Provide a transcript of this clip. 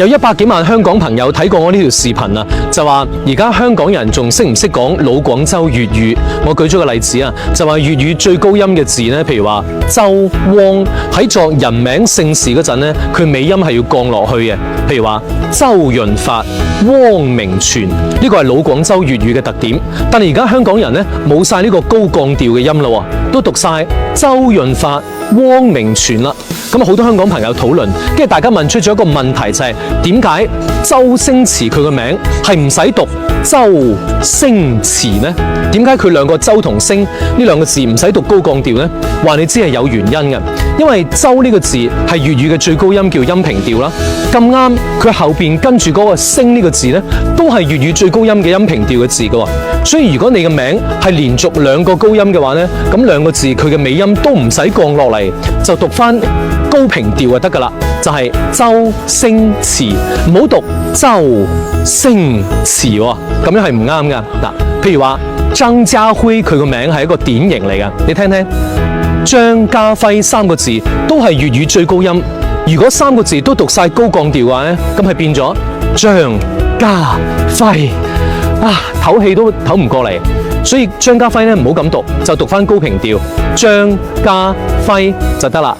有100幾萬香港朋友睇過我呢條視頻啊，就話而家香港人仲識唔識講老廣州粵語？我舉咗個例子啊，就話粵語最高音嘅字呢，譬如話周、汪，喺作人名姓氏嗰陣呢，佢尾音係要降落去嘅。譬如話周潤發、汪明荃，呢個係老廣州粵語嘅特點。但係而家香港人呢，冇晒呢個高降調嘅音啦，都讀晒周潤發、汪明荃啦。咁好多香港朋友討論，跟住大家問出咗一個問題，就係點解周星馳佢個名係唔使讀周星馳呢？點解佢兩個周同星呢兩個字唔使讀高降調呢？話你知係有原因嘅，因為周呢個字係粵語嘅最高音叫陰平調啦。咁啱佢後邊跟住嗰個星呢個字呢，都係粵語最高音嘅陰平調嘅字嘅。所以如果你嘅名係連續2個高音嘅話呢，咁2個字佢嘅尾音都唔使降落嚟，就讀翻高平調就得噶啦，就係周星馳，唔好讀周星馳喎，咁樣係唔啱噶。嗱，譬如話張家輝佢個名係一個典型嚟噶，你聽聽張家輝3個字都係粵語最高音，如果3個字都讀晒高降調嘅話咧，咁係變咗張家輝啊，唞氣都唞唔過嚟，所以張家輝咧唔好咁讀，就讀翻高平調張家輝就得啦。